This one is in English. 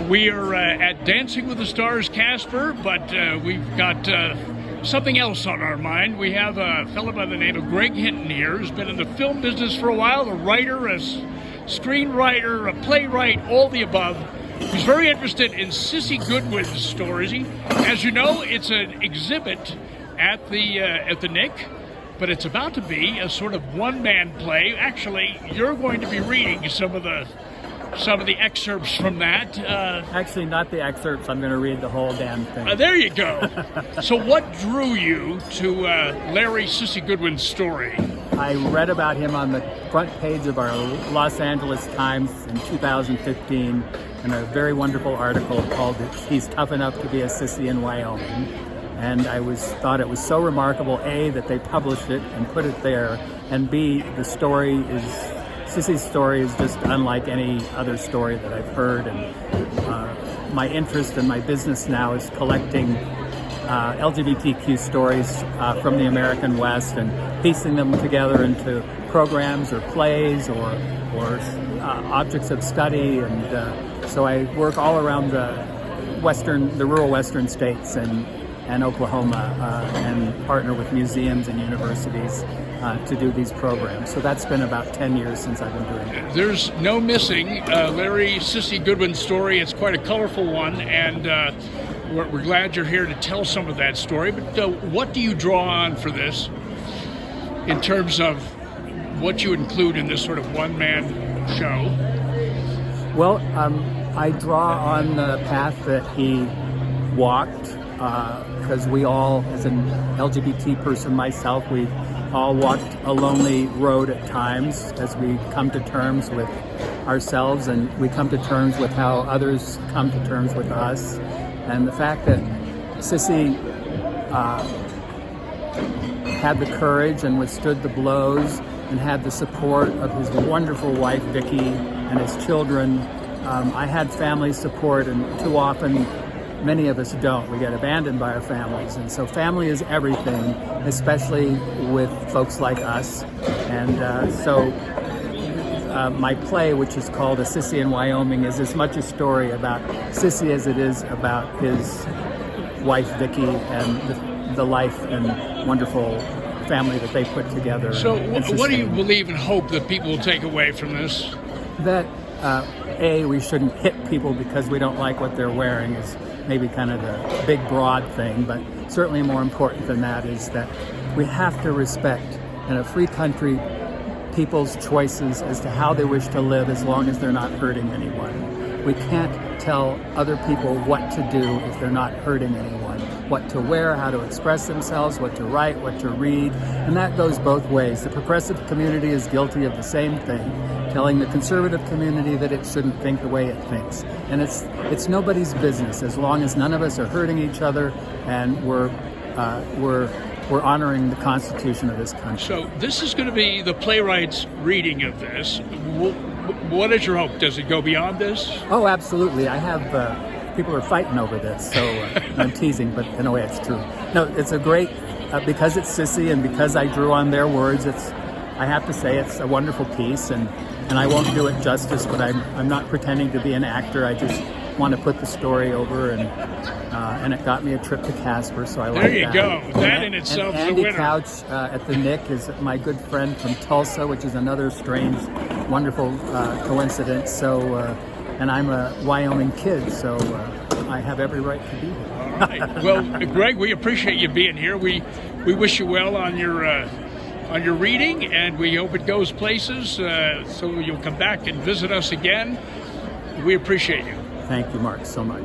We are at Dancing with the Stars, Casper, but we've got something else on our mind. We have a fellow by the name of Nic Hinton here, who's been in the film business for a while, a writer, a screenwriter, a playwright, all the above. He's very interested in Sissy Goodwin's stories. As you know, it's an exhibit at the Nic, but it's about to be a sort of one-man play. Actually, you're going to be reading some of the excerpts from that. Actually, not the excerpts. I'm going to read the whole damn thing. There you go. So what drew you to Larry Sissy Goodwin's story? I read about him on the front page of our Los Angeles Times in 2015 in a very wonderful article called "He's Tough Enough to Be a Sissy in Wyoming." And I thought it was so remarkable, A, that they published it and put it there, and B, Sissy's story is just unlike any other story that I've heard. And my interest and my business now is collecting LGBTQ stories from the American West and piecing them together into programs or plays or objects of study. And so I work all around the rural western states and Oklahoma, and partner with museums and universities to do these programs. So that's been about 10 years since I've been doing it. There's no missing Larry Sissy Goodwin's story. It's quite a colorful one, and we're glad you're here to tell some of that story. But what do you draw on for this in terms of what you include in this sort of one-man show? Well, I draw on the path that he walked, because we all, as an LGBT person myself, we've all walked a lonely road at times as we come to terms with ourselves, and we come to terms with how others come to terms with us. And the fact that Sissy had the courage and withstood the blows and had the support of his wonderful wife Vicky and his children. I had family support, and too often many of us don't. We get abandoned by our families. And so family is everything, especially with folks like us. And so my play, which is called A Sissy in Wyoming, is as much a story about Sissy as it is about his wife, Vicky, and the life and wonderful family that they put together. So what do you believe and hope that people will take away from this? That, we shouldn't hit people because we don't like what they're wearing is maybe kind of the big broad thing, but certainly more important than that is that we have to respect, in a free country, people's choices as to how they wish to live as long as they're not hurting anyone. We can't tell other people what to do if they're not hurting anyone, what to wear, how to express themselves, what to write, what to read, and that goes both ways. The progressive community is guilty of the same thing, telling the conservative community that it shouldn't think the way it thinks. And it's nobody's business as long as none of us are hurting each other and we're honoring the Constitution of this country. So this is going to be the Playwright's reading of this. What is your hope? Does it go beyond this? Oh, absolutely. I have people are fighting over this, so I'm teasing, but in a way it's true. No, it's a great, because it's Sissy and because I drew on their words, I have to say it's a wonderful piece, and I won't do it justice, but I'm not pretending to be an actor. I just want to put the story over, and it got me a trip to Casper, so I like that. There you go. That in itself is a winner. Andy Couch at the Nic is my good friend from Tulsa, which is another strange, wonderful coincidence. So, and I'm a Wyoming kid, so I have every right to be here. All right. Well, Greg, we appreciate you being here. We wish you well on your reading, and we hope it goes places, so you'll come back and visit us again. We appreciate you. Thank you, Mark, so much.